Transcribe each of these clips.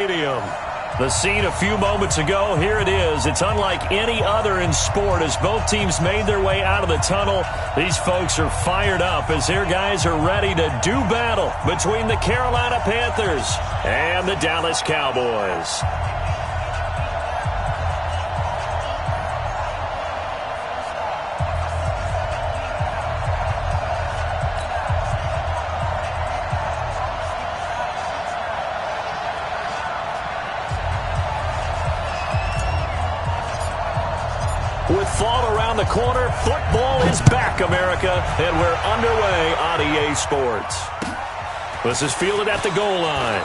Stadium. The scene a few moments ago, here it is. It's unlike any other in sport as both teams made their way out of the tunnel. These folks are fired up as their guys are ready to do battle between the Carolina Panthers and the Dallas Cowboys. With fall around the corner, football is back, America, and we're underway on EA Sports. This is fielded at the goal line.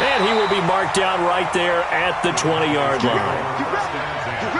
And he will be marked down right there at the 20-yard line.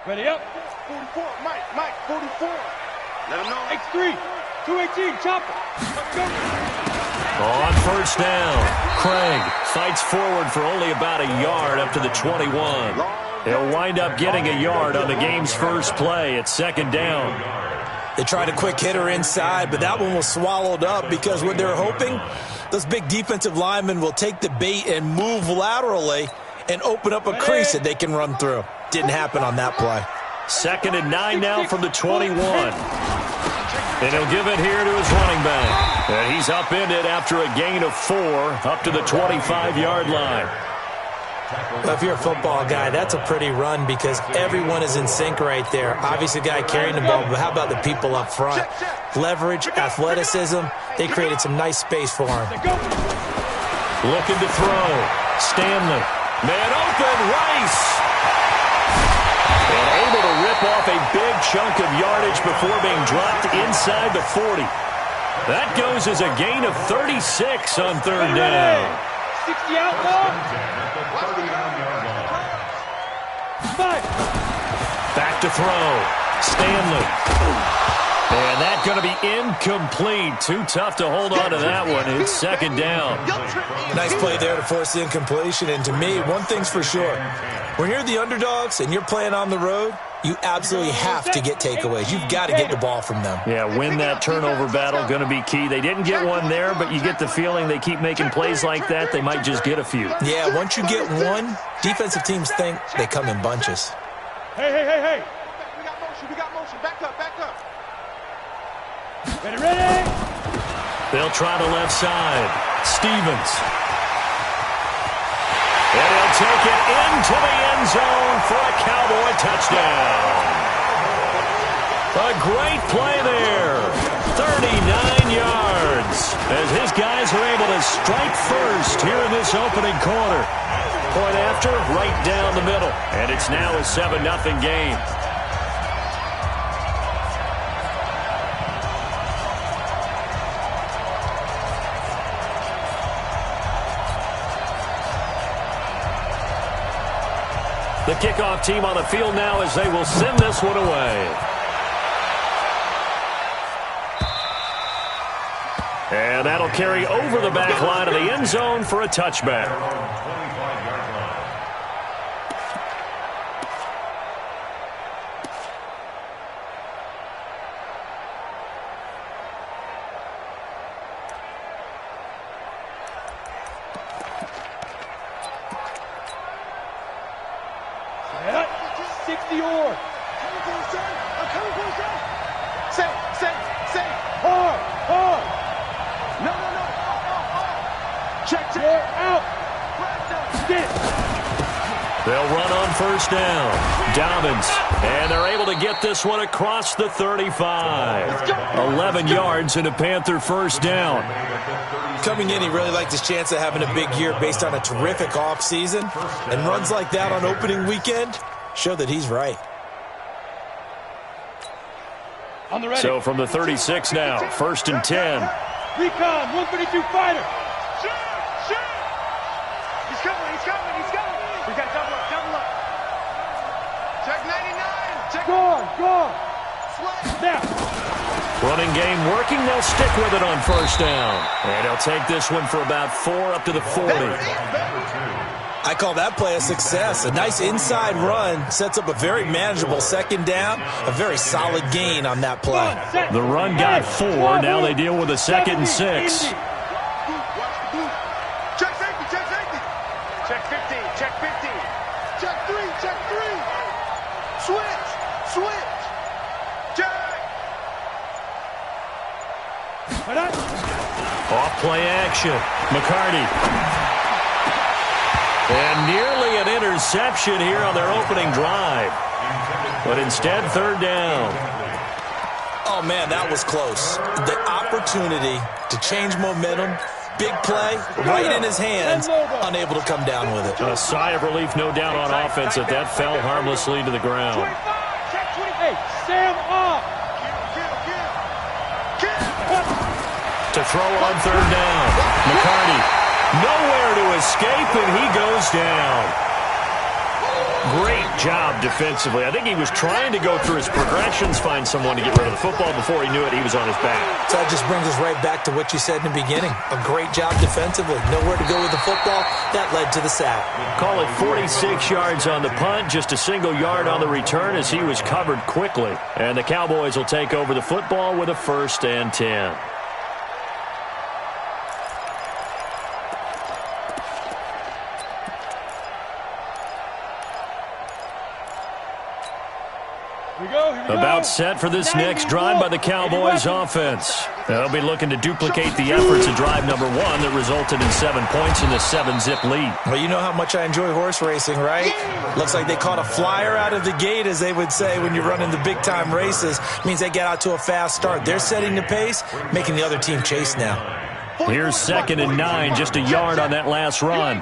Ready up. 44, Mike, 44. Let him know. X3, 218, chopper. Let's go. On first down, Craig fights forward for only about a yard up to the 21. He'll wind up getting a yard on the game's first play at second down. They tried a quick hitter inside, but that one was swallowed up because what they're hoping, those big defensive linemen will take the bait and move laterally and open up a crease that they can run through. Didn't happen on that play. 2nd and 9 now from the 21. And he'll give it here to his running back. And he's upended after a gain of 4 up to the 25-yard line. Well, if you're a football guy, that's a pretty run because everyone is in sync right there. Obviously, the guy carrying the ball, but how about the people up front? Leverage, athleticism, they created some nice space for him. Looking to throw. Stanley. Man open, Rice. And able to rip off a big chunk of yardage before being dropped inside the 40. That goes as a gain of 36 on 3rd down. 60 out long. Back to throw. Stanley. And that's going to be incomplete. Too tough to hold on to that one. It's 2nd down. Nice play there to force the incompletion. And to me, one thing's for sure. When you're the underdogs and you're playing on the road, you absolutely have to get takeaways. You've got to get the ball from them. Yeah, win that turnover battle, going to be key. They didn't get one there, but you get the feeling they keep making plays like that, they might just get a few. Yeah, once you get one, defensive teams think they come in bunches. Hey. We got motion. Back up. Ready. They'll try the left side. Stevens. And he'll take it into the end zone for a Cowboy touchdown. A great play there. 39 yards as his guys are able to strike first here in this opening quarter. Point after, right down the middle. And it's now a 7-0 game. The kickoff team on the field now as they will send this one away. And that'll carry over the back line of the end zone for a touchback. Check, check. You're out. Get it. They'll run on first down. Dobbins. And they're able to get this one across the 35. 11 yards and a Panther first down. Coming in, he really liked his chance of having a big year based on a terrific offseason. And runs like that on opening weekend show that he's right. On the ready. So from the 36 now, first and 10. Recon, 132 fighter. Shoot, shoot. He's coming, he's coming, he's coming. We got double up, double up. Check 99. Check. Gone. Now. Running game working. They'll stick with it on first down. And he'll take this one for about 4 up to the 40. I call that play a success. A nice inside run sets up a very manageable second down. A very solid gain on that play. The run got 4. Now they deal with a second and 6. Check safety, check safety. Check 15, check 15. Check 3, check 3. Switch. Check. Off play action. McCarty. And nearly an interception here on their opening drive. But instead, third down. Oh, man, that was close. The opportunity to change momentum, big play, right in his hands, unable to come down with it. A sigh of relief, no doubt, on offense that fell harmlessly to the ground. Hey, Sam off. To throw on third down. McCarty. Nowhere to escape, and he goes down. Great job defensively. I think he was trying to go through his progressions, find someone to get rid of the football. Before he knew it, he was on his back. So that just brings us right back to what you said in the beginning. A great job defensively. Nowhere to go with the football. That led to the sack. Call it 46 yards on the punt, just a single yard on the return as he was covered quickly. And the Cowboys will take over the football with a first and 10. About set for this next drive by the Cowboys offense. They'll be looking to duplicate the efforts of drive number 1 that resulted in 7 points in the 7-zip lead. Well, you know how much I enjoy horse racing, right? Looks like they caught a flyer out of the gate, as they would say when you're running the big-time races. Means they get out to a fast start. They're setting the pace, making the other team chase now. Here's second and 9, just a yard on that last run.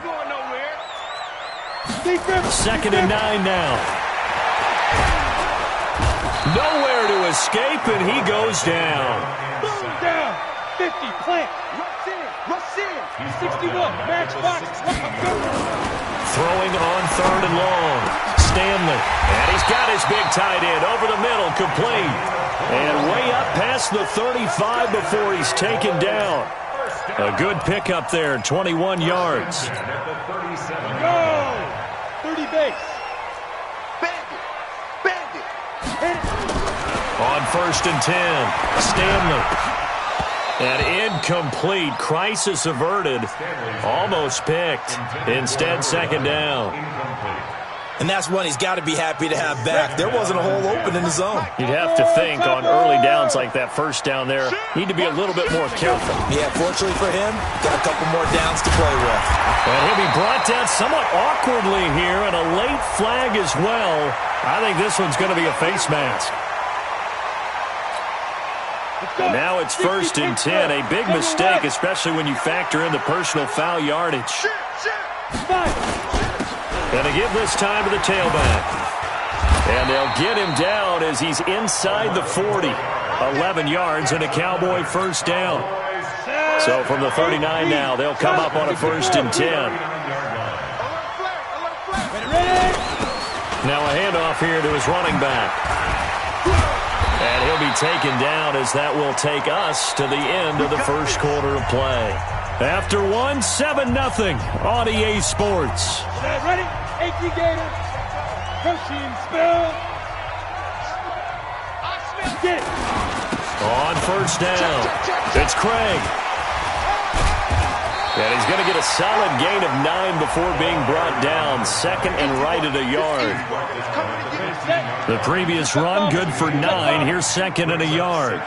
Second and 9 now. Nowhere to escape, and he goes down. Down. 50, plant. Rush in. 61, matchbox. Throwing on third and long. Stanley. And he's got his big tight end over the middle, complete. And way up past the 35 before he's taken down. A good pickup there, 21 yards. Go. 30 base. On first and 10, Stanley. And incomplete. Crisis averted. Almost picked. Instead, second down. And that's one he's got to be happy to have back. There wasn't a hole open in the zone. You'd have to think on early downs like that first down there, need to be a little bit more careful. Yeah, fortunately for him, got a couple more downs to play with. And he'll be brought down somewhat awkwardly here, and a late flag as well. I think this one's going to be a face mask. And now it's first and 10. A big mistake, especially when you factor in the personal foul yardage. And to give this time to the tailback. And they'll get him down as he's inside the 40. 11 yards and a Cowboy first down. So from the 39 now, they'll come up on a first and 10. Now a handoff here to his running back. And he'll be taken down as that will take us to the end of the first quarter of play. After one, 7-0 on EA Sports. Ready? Achy Gator. Protein spill. Get it. On first down, it's Craig. And he's going to get a solid gain of 9 before being brought down. Second and right at a yard. The previous run, good for 9. Here's second and a yard.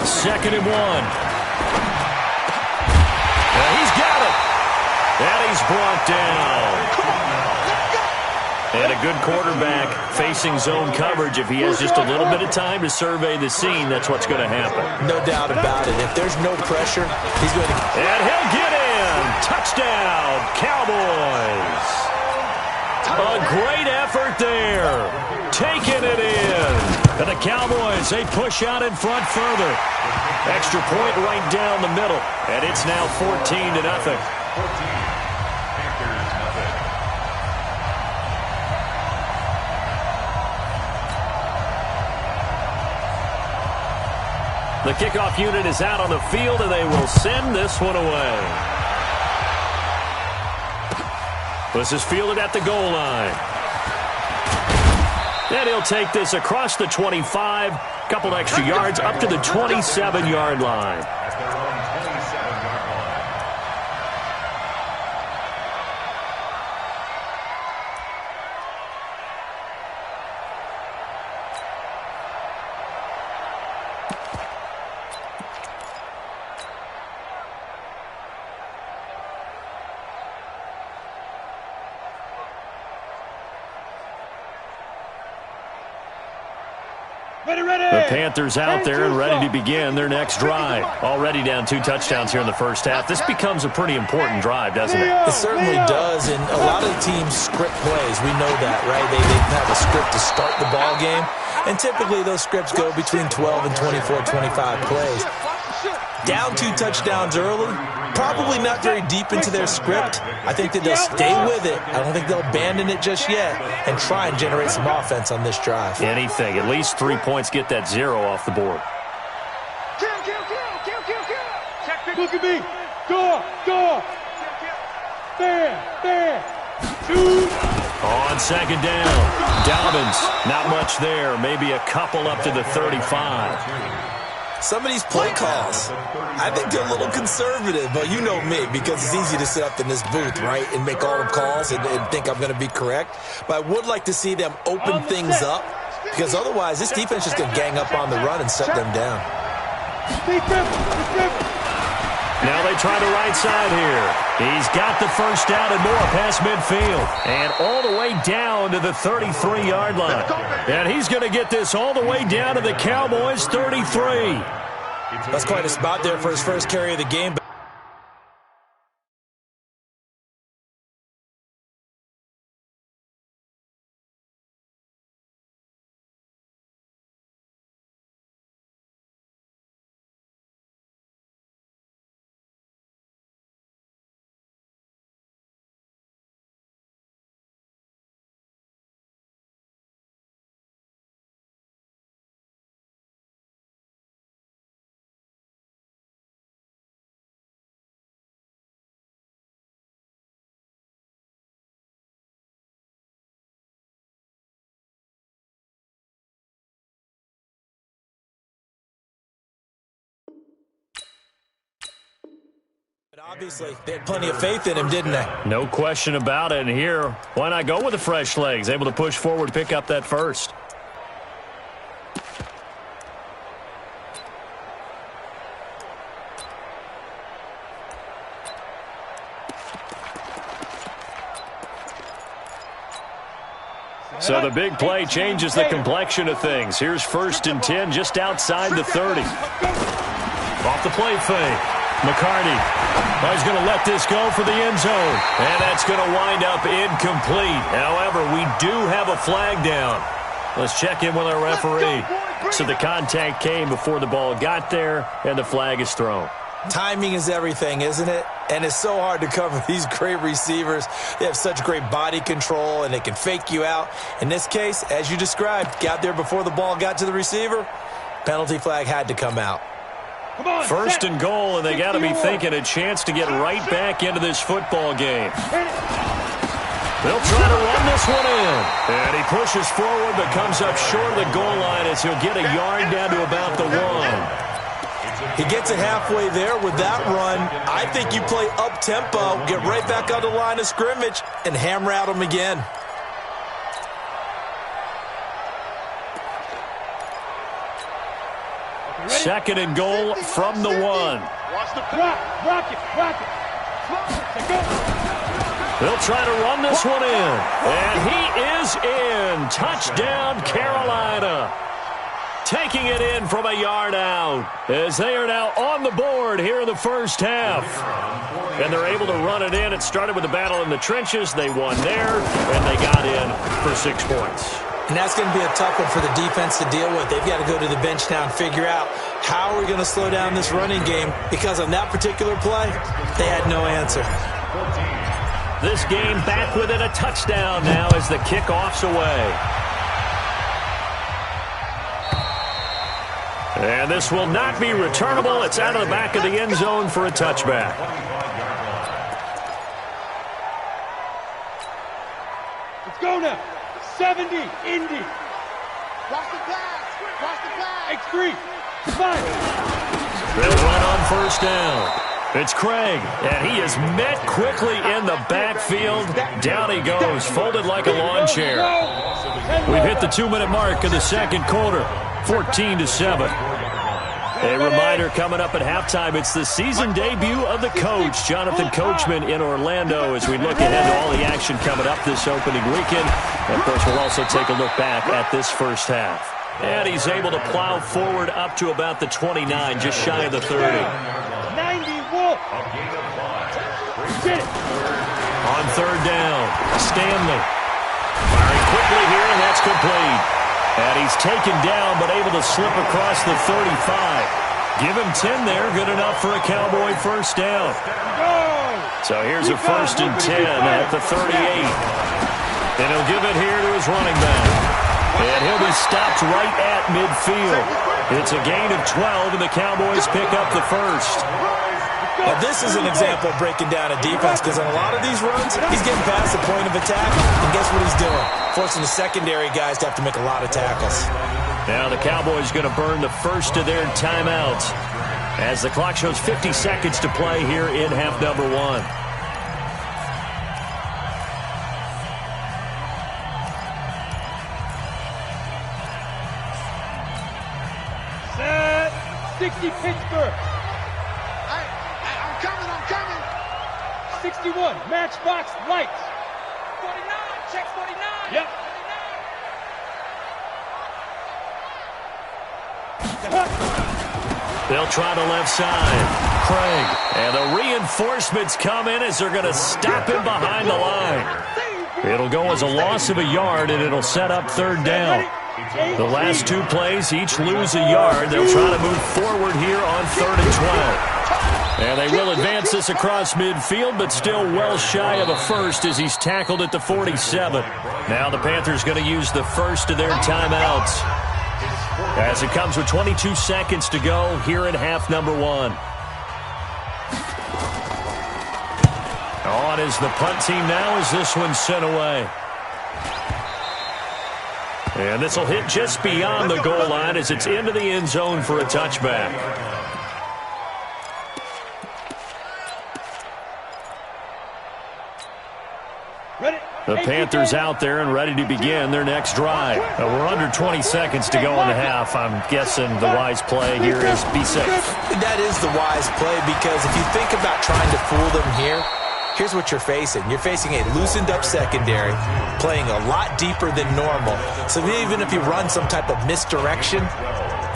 Second and 1. And he's brought down. And a good quarterback facing zone coverage. If he has just a little bit of time to survey the scene, that's what's going to happen. No doubt about it. If there's no pressure, he's going to... And he'll get in. Touchdown, Cowboys. A great effort there. Taking it in. And the Cowboys, they push out in front further. Extra point right down the middle. And it's now 14-0. The kickoff unit is out on the field, and they will send this one away. This is fielded at the goal line. And he'll take this across the 25, couple extra yards up to the 27-yard line. The Panthers out there and ready to begin their next drive. Already down 2 touchdowns here in the first half. This becomes a pretty important drive, doesn't it? It certainly does, and a lot of the teams script plays. We know that, right? They have a script to start the ball game, and typically those scripts go between 12 and 24, 25 plays. Down 2 touchdowns early, probably not very deep into their script. I think that they'll stay with it. I don't think they'll abandon it just yet and try and generate some offense on this drive. Anything. At least 3 points, get that 0 off the board. Look at me. Go. There. 2. On second down, Dobbins, not much there. Maybe a couple up to the 35. Some of these play calls, I think they're a little conservative, but you know me, because it's easy to sit up in this booth, right, and make all the calls and think I'm going to be correct. But I would like to see them open things up, because otherwise this defense is going to gang up on the run and shut them down. Now they try the right side here. He's got the first down and more past midfield. And all the way down to the 33-yard line. And he's going to get this all the way down to the Cowboys' 33. That's quite a spot there for his first carry of the game. But obviously, they had plenty of faith in him, didn't they? No question about it. And here, why not go with the fresh legs? Able to push forward, pick up that first. So the big play changes the complexion of things. Here's 1st and 10 just outside the 30. Off the play fake. McCarty. Well, he's going to let this go for the end zone. And that's going to wind up incomplete. However, we do have a flag down. Let's check in with our referee. So the contact came before the ball got there, and the flag is thrown. Timing is everything, isn't it? And it's so hard to cover these great receivers. They have such great body control, and they can fake you out. In this case, as you described, got there before the ball got to the receiver. Penalty flag had to come out. 1st and goal, and they got to be thinking a chance to get right back into this football game. They'll try to run this one in. And he pushes forward, but comes up short of the goal line as he'll get a yard down to about the 1. He gets it halfway there with that run. I think you play up-tempo, get right back on the line of scrimmage, and hammer at him again. Second and goal from the 1. Rock it. They'll try to run this one in. And he is in. Touchdown, Carolina. Taking it in from a yard out as they are now on the board here in the first half. And they're able to run it in. It started with a battle in the trenches. They won there, and they got in for 6 points. And that's going to be a tough one for the defense to deal with. They've got to go to the bench now and figure out how are we going to slow down this running game, because on that particular play, they had no answer. This game back within a touchdown now as the kickoff's away. And this will not be returnable. It's out of the back of the end zone for a touchback. Let's go now. 70, Indy. Watch the pass. Watch the pass. X3. Fine. They'll run on first down. It's Craig, and he is met quickly in the backfield. Down he goes, folded like a lawn chair. We've hit the 2-minute mark of the second quarter, 14-7. A reminder coming up at halftime, it's the season debut of the coach, Jonathan Coachman, in Orlando, as we look ahead to all the action coming up this opening weekend. And of course, we'll also take a look back at this first half. And he's able to plow forward up to about the 29, just shy of the 30. 90, Wolf. On third down, Stanley. Firing quickly here, and that's complete. And he's taken down, but able to slip across the 35. Give him 10 there, good enough for a Cowboy first down. So here's a 1st and 10 at the 38. And he'll give it here to his running back. And he'll be stopped right at midfield. It's a gain of 12, and the Cowboys pick up the first. Now, this is an example of breaking down a defense, because on a lot of these runs, he's getting past the point of attack, and guess what he's doing? Forcing the secondary guys to have to make a lot of tackles. Now the Cowboys going to burn the first of their timeouts as the clock shows 50 seconds to play here in half number 1. Set. 60, Pittsburgh. I'm coming. 61, Matchbox Lights. 49, check 49. Yep. They'll try the left side. Craig. And the reinforcements come in as they're going to stop him behind the line. It'll go as a loss of a yard, and it'll set up third down. The last 2 plays each lose a yard. They'll try to move forward here on 3rd and 12. And they will advance this across midfield, but still well shy of a first as he's tackled at the 47. Now the Panthers going to use the first of their timeouts as it comes with 22 seconds to go here in half number 1. On is the punt team now as this one's sent away. And this will hit just beyond the goal line as it's into the end zone for a touchback. The Panthers out there and ready to begin their next drive. We're under 20 seconds to go in the half. I'm guessing the wise play here is be safe. That is the wise play, because if you think about trying to fool them here, here's what you're facing. You're facing a loosened up secondary, playing a lot deeper than normal. So even if you run some type of misdirection,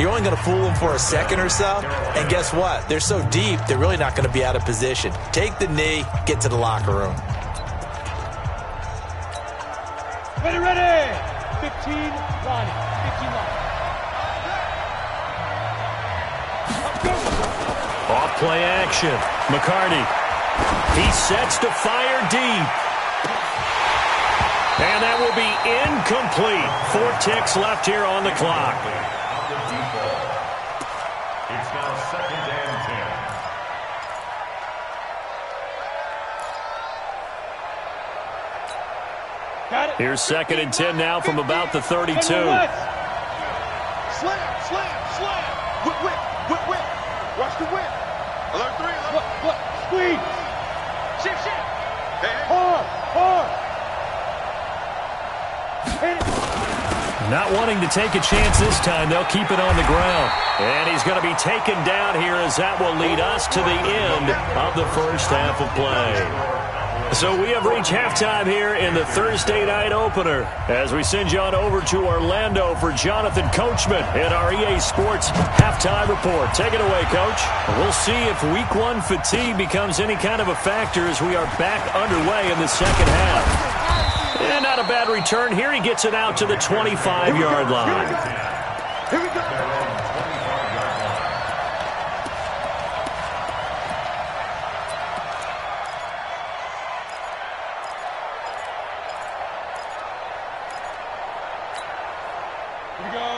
you're only going to fool them for a second or so. And guess what? They're so deep, they're really not going to be out of position. Take the knee, get to the locker room. Ready. 15, Lonnie. 15, Lonnie. Off play action. McCarty. He sets to fire deep. And that will be incomplete. 4 ticks left here on the clock. It's now 2nd and 10. Got it. Here's 2nd and 10 now from about the 32. Slam. Whip. Watch the whip. Alert 3. What? Squeeze. Shift. Hey. Hard. Hit it. Not wanting to take a chance this time, they'll keep it on the ground. And he's going to be taken down here as that will lead us to the end of the first half of play. So we have reached halftime here in the Thursday night opener as we send you on over to Orlando for Jonathan Coachman in our EA Sports halftime report. Take it away, Coach. We'll see if Week 1 fatigue becomes any kind of a factor as we are back underway in the second half. And not a bad return here. He gets it out to the 25-yard line. Here we go.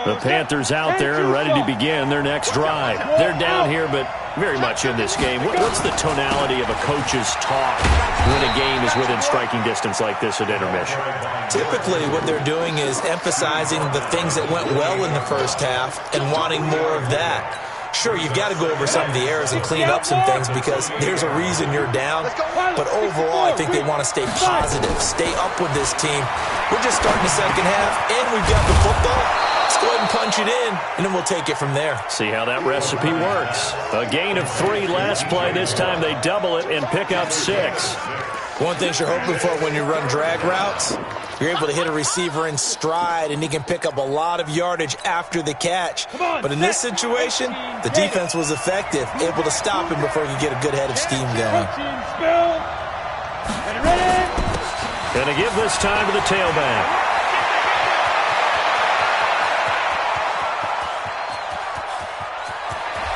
The Panthers out there and ready to begin their next drive. They're down here, but very much in this game. What's the tonality of a coach's talk when a game is within striking distance like this at intermission? Typically, what they're doing is emphasizing the things that went well in the first half and wanting more of that. Sure, you've got to go over some of the errors and clean up some things because there's a reason you're down. But overall, I think they want to stay positive, stay up with this team. We're just starting the second half, and we've got the football. Let's go ahead and punch it in, and then we'll take it from there. See how that recipe works. A gain of 3 last play. This time they double it and pick up 6. One thing you're hoping for when you run drag routes, you're able to hit a receiver in stride, and he can pick up a lot of yardage after the catch. But in this situation, the defense was effective, able to stop him before he could get a good head of steam going. Going to give this time to the tailback.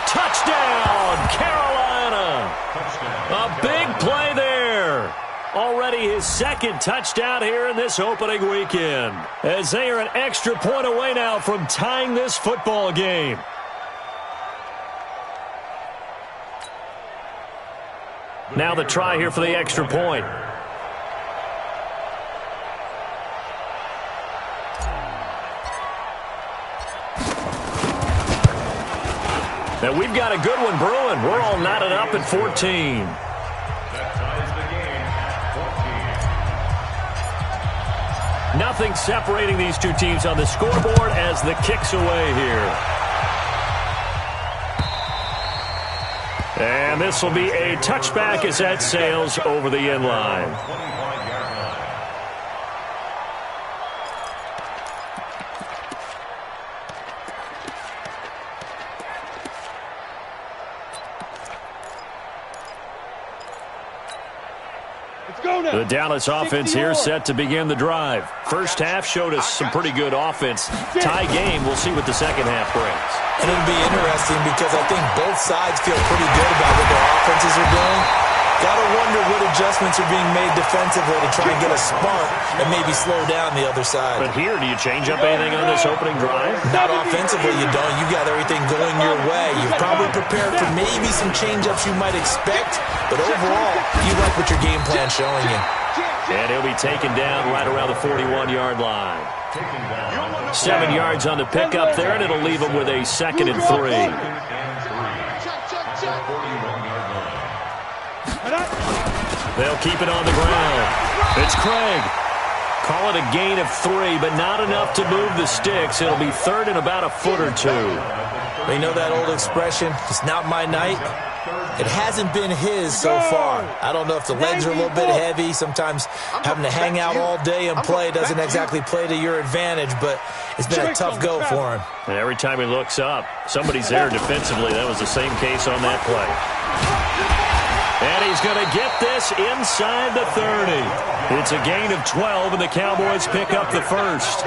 Touchdown, Carolina! A big play there. Already his second touchdown here in this opening weekend, as they are an extra point away now from tying this football game. Now the try here for the extra point. Now we've got a good one brewing. We're all knotted up at 14. Nothing separating these two teams on the scoreboard as the kick's away here. And this will be a touchback as that sails over the end line. The Dallas offense here set to begin the drive. First half showed us some pretty good offense. Tie game, we'll see what the second half brings. And it'll be interesting because I think both sides feel pretty good about what their offenses are doing. Got to wonder what adjustments are being made defensively to try and get a spark and maybe slow down the other side. But here, do you change up anything on this opening drive? Not offensively, you don't. You got everything going your way. You've probably prepared for maybe some change-ups you might expect, but overall, you like what your game plan's showing you. And he'll be taken down right around the 41-yard line. 7 yards on the pickup there, and it'll leave him with a 2nd and 3. They'll keep it on the ground. It's Craig. Call it a gain of 3, but not enough to move the sticks. It'll be 3rd and about a foot or 2. You know that old expression, it's not my night? It hasn't been his so far. I don't know if the legs are a little bit heavy. Sometimes having to hang out all day and play doesn't exactly play to your advantage, but it's been a tough go for him. And every time he looks up, somebody's there defensively. That was the same case on that play. And he's going to get this inside the 30. It's a gain of 12, and the Cowboys pick up the first.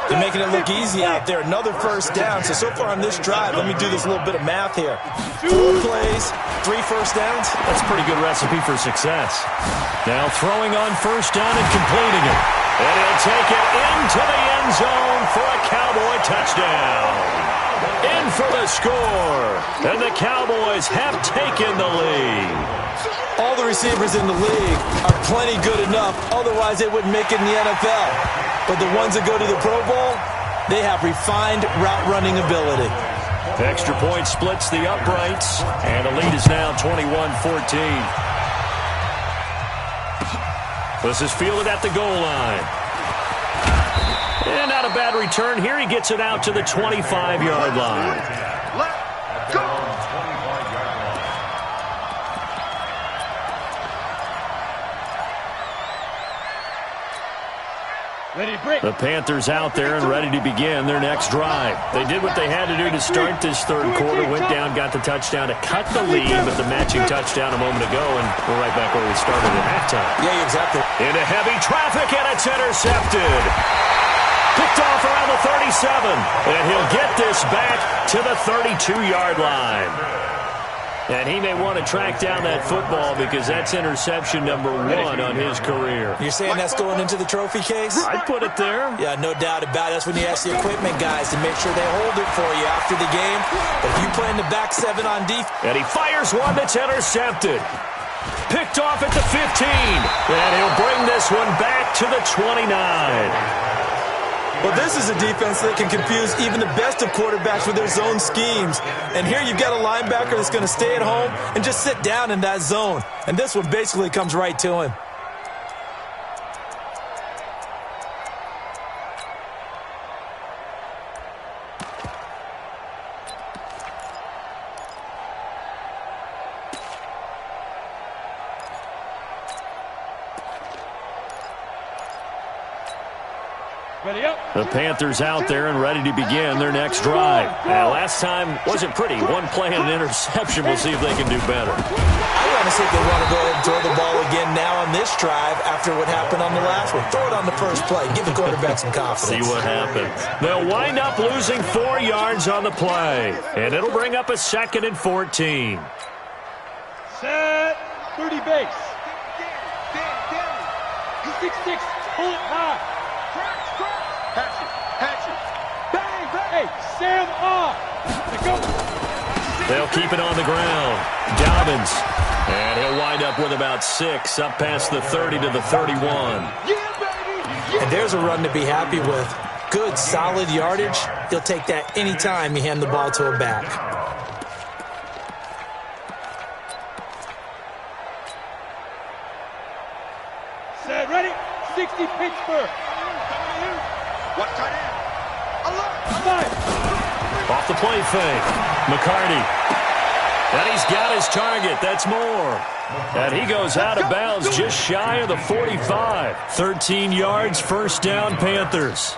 They're making it look easy out there. Another first down. So far on this drive, let me do this little bit of math here. 4 plays, 3 first downs. That's a pretty good recipe for success. Now throwing on first down and completing it. And he'll take it into the end zone for a Cowboy touchdown. In for the score. And the Cowboys have taken the lead. All the receivers in the league are plenty good enough. Otherwise, they wouldn't make it in the NFL. But the ones that go to the Pro Bowl, they have refined route running ability. Extra point splits the uprights. And the lead is now 21-14. This is fielded at the goal line. And not a bad return here. He gets it out to the 25-yard line. Left, go! The Panthers out there and ready to begin their next drive. They did what they had to do to start this third quarter. Went down, got the touchdown to cut the lead, but the matching touchdown a moment ago, and we're right back where we started at halftime. Yeah, exactly. Into heavy traffic, and it's intercepted. Picked off around the 37, and he'll get this back to the 32-yard line. And he may want to track down that football because that's interception number 1 on his career. You're saying that's going into the trophy case? I'd put it there. Yeah, no doubt about it. That's when you ask the equipment guys to make sure they hold it for you after the game. But if you play in the back 7 on defense. And he fires one that's intercepted. Picked off at the 15. And he'll bring this one back to the 29. Well, this is a defense that can confuse even the best of quarterbacks with their zone schemes. And here you've got a linebacker that's going to stay at home and just sit down in that zone. And this one basically comes right to him. The Panthers out there and ready to begin their next drive. Last time wasn't pretty. One play and an interception. We'll see if they can do better. I want to see if they want to go ahead and throw the ball again now on this drive after what happened on the last one. Throw it on the first play. Give the quarterback some confidence. See what happens. They'll wind up losing 4 yards on the play. And it'll bring up a 2nd and 14. Set. 30 base. He's 6'6". Pull it high. Hatch it. Bang, bang. Hey, Sam off. Go. They'll keep it on the ground. Dobbins. And he'll wind up with about 6, up past the 30 to the 31. Yeah, baby. Yeah. And there's a run to be happy with. Good, solid yardage. He'll take that anytime you hand the ball to a back. Set, ready. 60 Pittsburgh. What tight end? Alert! Off the play fake. McCarty. And he's got his target. That's Moore. And he goes out of bounds just shy of the 45. 13 yards, first down, Panthers.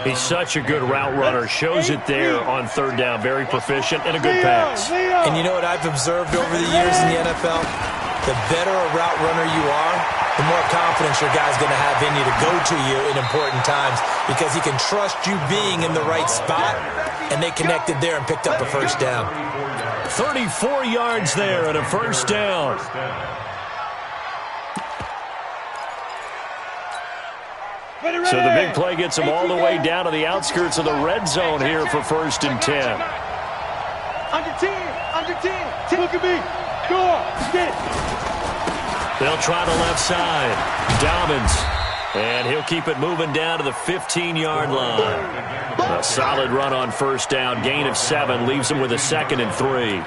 He's such a good route runner. Shows it there on third down. Very proficient and a good pass. And you know what I've observed over the years in the NFL? The better a route runner you are, the more confidence your guy's going to have in you to go to you in important times because he can trust you being in the right spot, and they connected there and picked up a first down. 34 yards there and a first down. So the big play gets him all the way down to the outskirts of the red zone here for 1st and 10. Under 10. Look at me. Go on. Get it. They'll try the left side. Dobbins. And he'll keep it moving down to the 15-yard line. A solid run on first down. Gain of 7 leaves him with a 2nd and 3.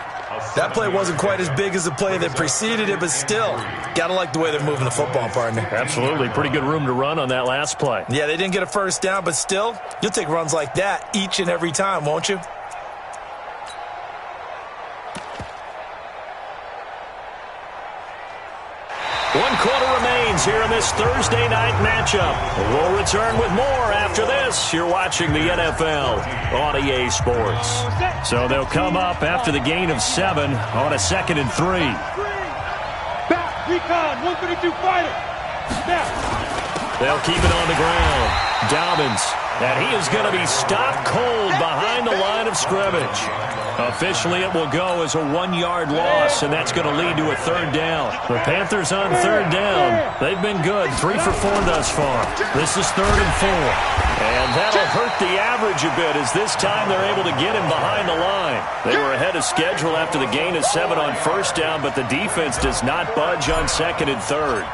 That play wasn't quite as big as the play that preceded it, but still, got to like the way they're moving the football, partner. Absolutely. Pretty good room to run on that last play. Yeah, they didn't get a first down, but still, you'll take runs like that each and every time, won't you? One quarter remains here in this Thursday night matchup. We'll return with more after this. You're watching the NFL on EA Sports. So they'll come up after the gain of 7 on a 2nd and 3. Back, recon, 132 fighter. Snap. They'll keep it on the ground. Dobbins. And he is going to be stopped cold behind the line of scrimmage. Officially, it will go as a 1-yard loss, and that's going to lead to a 3rd down. The Panthers on 3rd down. They've been good, 3 for 4 thus far. This is 3rd and 4. And that'll hurt the average a bit as this time they're able to get him behind the line. They were ahead of schedule after the gain of 7 on first down, but the defense does not budge on 2nd and 3rd.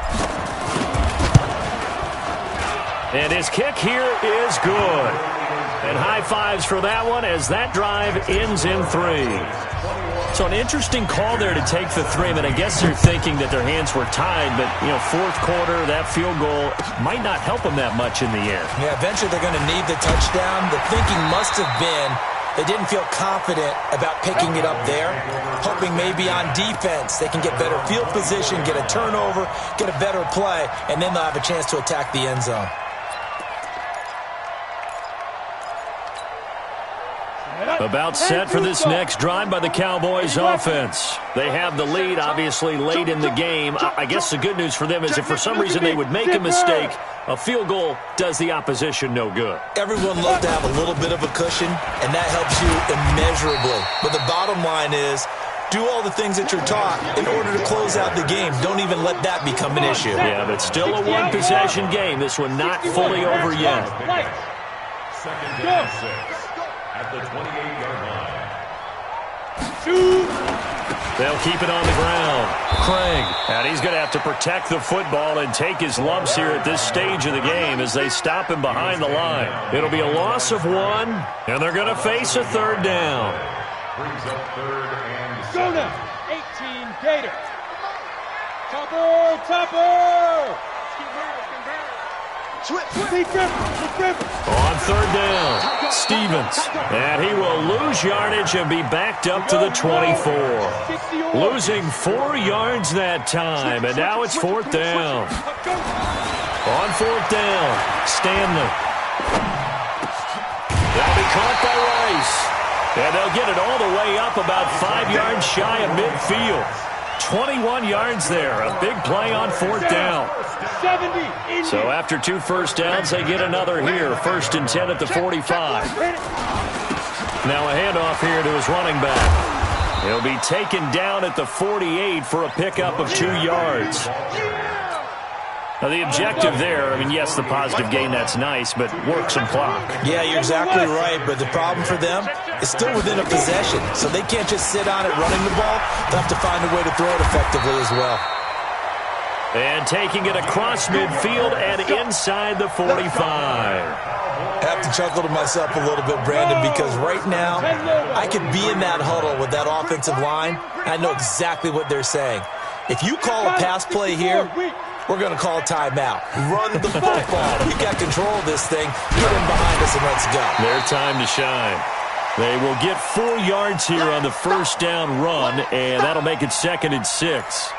And his kick here is good. And high fives for that one as that drive ends in 3. So an interesting call there to take the 3. I mean, I guess they're thinking that their hands were tied, but, you know, fourth quarter, that field goal might not help them that much in the end. Yeah, eventually they're going to need the touchdown. The thinking must have been they didn't feel confident about picking it up there, hoping maybe on defense they can get better field position, get a turnover, get a better play, and then they'll have a chance to attack the end zone. About set for this next drive by the Cowboys offense. They have the lead, obviously, late in the game. I guess the good news for them is if for some reason they would make a mistake, a field goal does the opposition no good. Everyone loves to have a little bit of a cushion, and that helps you immeasurably. But the bottom line is, do all the things that you're taught in order to close out the game. Don't even let that become an issue. Yeah, but still a one-possession game. This one not fully over yet. Second and 6 at the 28-yard line. They'll keep it on the ground. Craig, and he's going to have to protect the football and take his lumps here at this stage of the game as they stop him behind the line. It'll be a loss of 1, and they're going to face a 3rd down. Brings up 3rd and 7. Go now. 18 Gator. Topper. On 3rd down, Stevens. And he will lose yardage and be backed up to the 24. Losing 4 yards that time, and now it's 4th down. On 4th down, Stanley. That'll be caught by Rice. And they'll get it all the way up about 5 yards shy of midfield. 21 yards there. A big play on 4th down. So after 2 first downs, they get another here. 1st and 10 at the 45. Now a handoff here to his running back. He'll be taken down at the 48 for a pickup of 2 yards. Now the objective there, I mean, yes, the positive gain, that's nice, but work some clock. Yeah, you're exactly right, but the problem for them is still within a possession, so they can't just sit on it running the ball. They'll have to find a way to throw it effectively as well. And taking it across midfield and inside the 45. I have to chuckle to myself a little bit, Brandon, because right now I could be in that huddle with that offensive line. I know exactly what they're saying. If you call a pass play here, we're going to call a timeout. Run the football. You got control of this thing. Get in behind us and let's go. Their time to shine. They will get 4 yards here on the 1st down run, and that'll make it 2nd and 6.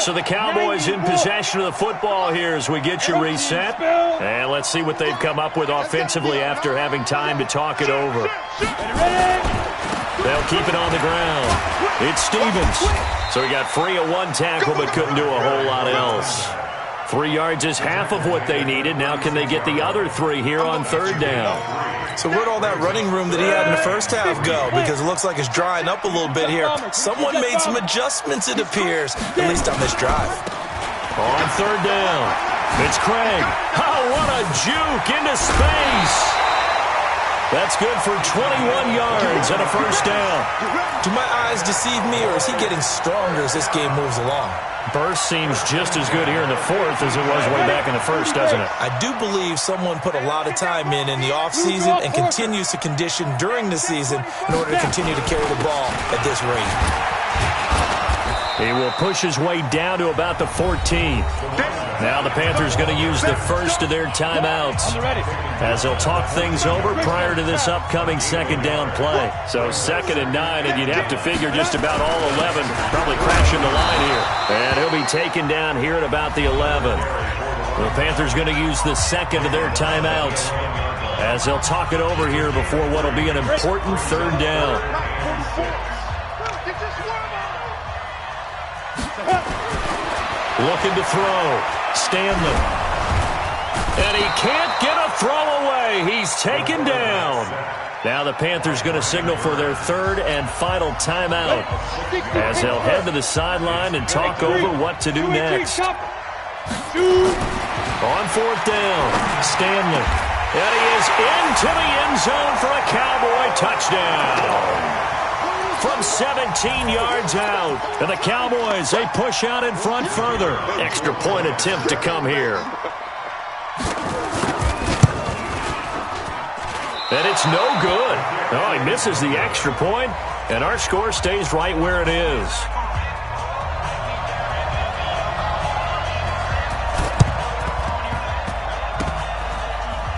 So the Cowboys in possession of the football here as we get you reset. And let's see what they've come up with offensively after having time to talk it over. They'll keep it on the ground. It's Stevens. So he got free of 1 tackle but couldn't do a whole lot else. 3 yards is half of what they needed. Now can they get the other 3 here on 3rd down? So where'd all that running room that he had in the first half go? Because it looks like it's drying up a little bit here. Someone made some adjustments, it appears, at least on this drive. On 3rd down, it's Craig. Oh, what a juke into space. That's good for 21 yards and a 1st down. Do my eyes deceive me, or is he getting stronger as this game moves along? Burst seems just as good here in the 4th as it was way back in the 1st, doesn't it? I do believe someone put a lot of time in the offseason and continues to condition during the season in order to continue to carry the ball at this rate. He will push his way down to about the 14. Now the Panthers going to use the first of their timeouts as they'll talk things over prior to this upcoming 2nd down play. So 2nd and 9, and you'd have to figure just about all 11 probably crashing the line here. And he'll be taken down here at about the 11. The Panthers going to use the 2nd of their timeouts as they'll talk it over here before what will be an important 3rd down. Looking to throw. Stanley. And he can't get a throw away. He's taken down. Now the Panthers going to signal for their 3rd and final timeout as they'll head to the sideline and talk over what to do next. On 4th down, Stanley. And he is into the end zone for a Cowboy touchdown. From 17 yards out. And the Cowboys, they push out in front further. Extra point attempt to come here. And it's no good. Oh, he misses the extra point, and our score stays right where it is.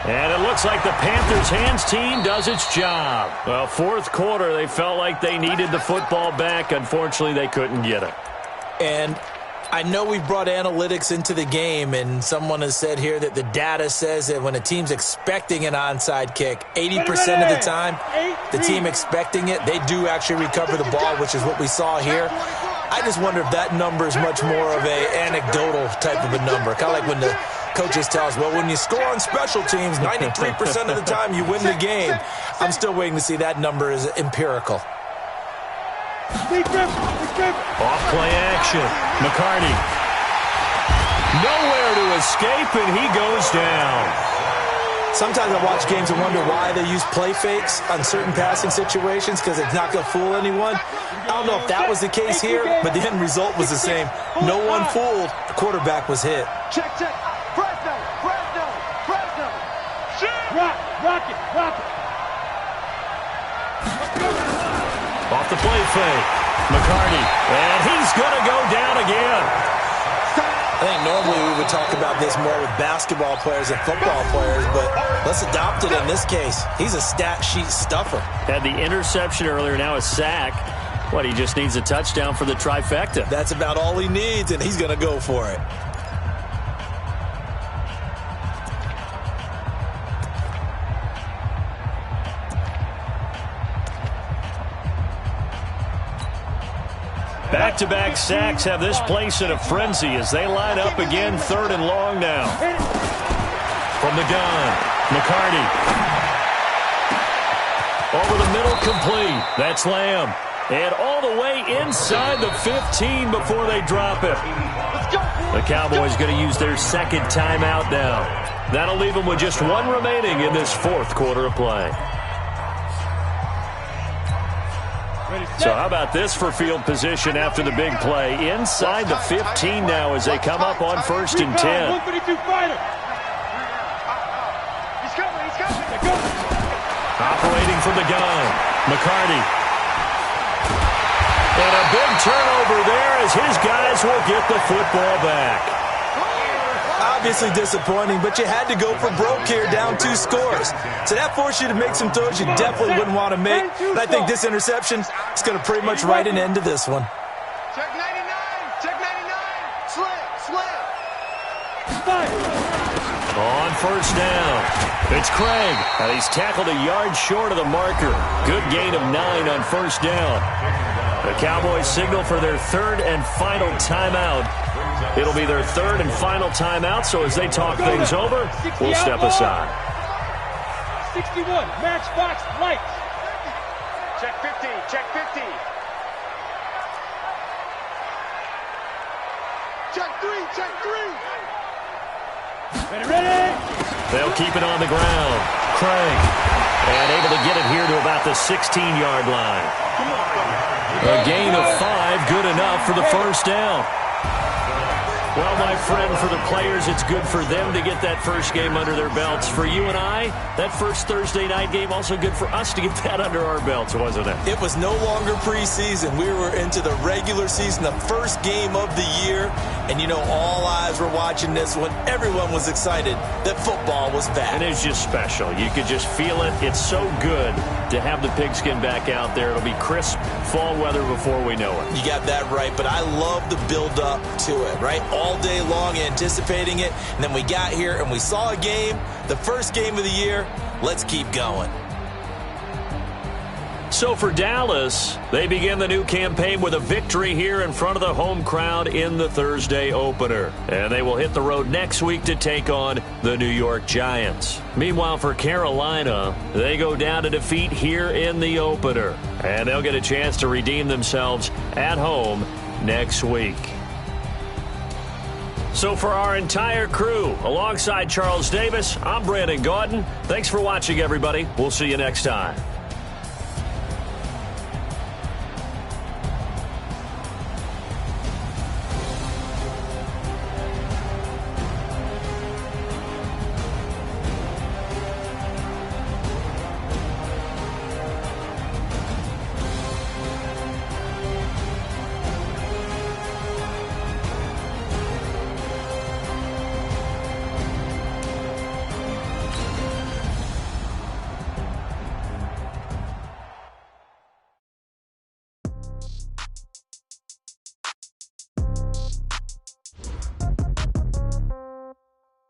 And it looks like the Panthers' hands team does its job. Well, fourth quarter, they felt like they needed the football back. Unfortunately, they couldn't get it. And I know we've brought analytics into the game, and someone has said here that the data says that when a team's expecting an onside kick, 80% of the time, the team expecting it, they do actually recover the ball, which is what we saw here. I just wonder if that number is much more of an anecdotal type of a number, kind of like when the coaches tell us, well, when you score on special teams, 93% of the time you win the game. I'm still waiting to see that number is empirical. Off play action. McCarty. Nowhere to escape, and he goes down. Sometimes I watch games and wonder why they use play fakes on certain passing situations, because it's not going to fool anyone. I don't know if that was the case here, but the end result was the same. No one fooled. The quarterback was hit. Check. Fresno. Rock it. Off the play fake. McCarty. And he's going to go down again. I think normally we would talk about this more with basketball players and football players, but let's adopt it in this case. He's a stat sheet stuffer. Had the interception earlier, now a sack. What, he just needs a touchdown for the trifecta. That's about all he needs, and he's going to go for it. Back-to-back sacks have this place in a frenzy as they line up again, 3rd and long now. From the gun, McCarty. Over the middle, complete. That's Lamb. And all the way inside the 15 before they drop it. The Cowboys going to use their second timeout now. That'll leave them with just one remaining in this fourth quarter of play. So how about this for field position after the big play? Inside the 15 now as they come up on 1st and 10. 152 fighter. He's coming. Operating from the gun, McCarty. And a big turnover there as his guys will get the football back. Obviously disappointing, but you had to go for broke here, down 2 scores. So that forced you to make some throws you definitely wouldn't want to make. And I think this interception is going to pretty much write an end to this one. Check 99. Slam. On 1st down, it's Craig. And he's tackled a yard short of the marker. Good gain of 9 on 1st down. The Cowboys signal for their 3rd and final timeout. It'll be their 3rd and final timeout, so as they talk things over, we'll step aside. 61, matchbox lights. Check 50. Check 3. Ready. They'll keep it on the ground. Craig. And able to get it here to about the 16-yard line. A gain of 5, good enough for the 1st down. Well, my friend, for the players, it's good for them to get that first game under their belts. For you and I, that first Thursday night game, also good for us to get that under our belts, wasn't it? It was no longer preseason. We were into the regular season, the first game of the year. And, you know, all eyes were watching this one. Everyone was excited that football was back. And it's just special. You could just feel it. It's so good to have the pigskin back out there. It'll be crisp fall weather before we know it. You got that right, but I love the build-up to it, right? All day long anticipating it, and then we got here and we saw a game, the first game of the year. Let's keep going. So for Dallas, they begin the new campaign with a victory here in front of the home crowd in the Thursday opener. And they will hit the road next week to take on the New York Giants. Meanwhile, for Carolina, they go down to defeat here in the opener. And they'll get a chance to redeem themselves at home next week. So for our entire crew, alongside Charles Davis, I'm Brandon Gaudin. Thanks for watching, everybody. We'll see you next time.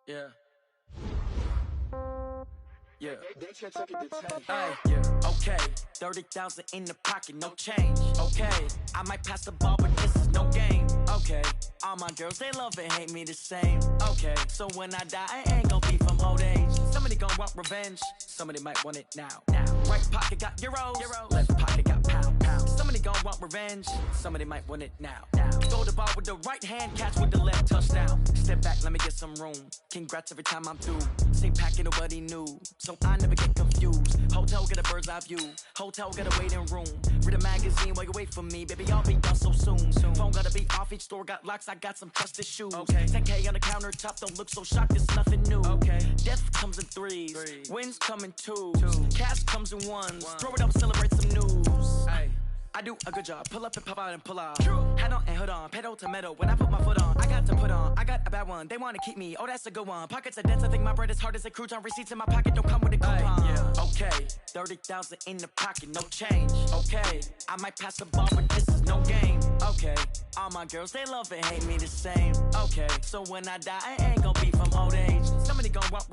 Yeah. Yeah. Hey, yeah. Okay. 30,000 in the pocket, no change. Okay. I might pass the ball, but this is no game. Okay. All my girls, they love and hate me the same. Okay. So when I die, I ain't gon' be from old age. Somebody gon' want revenge. Somebody might want it now. Right pocket got euros. Left pocket got pound. Somebody gon' want revenge. Somebody might want it now. Throw the ball with the right hand, catch with the left, touchdown. Step back, let me get some room. Congrats every time I'm through. Same packet, nobody knew, so I never get confused. Hotel get a bird's eye view. Hotel get a waiting room. Read a magazine while you wait for me, baby. I'll be done so soon. Phone gotta be off. Each store got locks. I got some trusted shoes. 10K on the countertop. Don't look so shocked. It's nothing new. Death comes in threes. Wins come in twos. Cash comes in ones. Throw it up, celebrate some news. I do a good job. Pull up and pop out and pull out. Head on and hood on. Pedal to metal. When I put my foot on, I got to put on. I got a bad one. They wanna keep me. Oh, that's a good one. Pockets are dense. I think my bread is hard as a crouton. Receipts in my pocket don't come with a coupon. Okay. 30,000 in the pocket, no change. Okay. I might pass the ball, but this is no game. Okay. All my girls, they love and hate me the same. Okay. So when I die, I ain't gon' be from old age. Somebody gon' want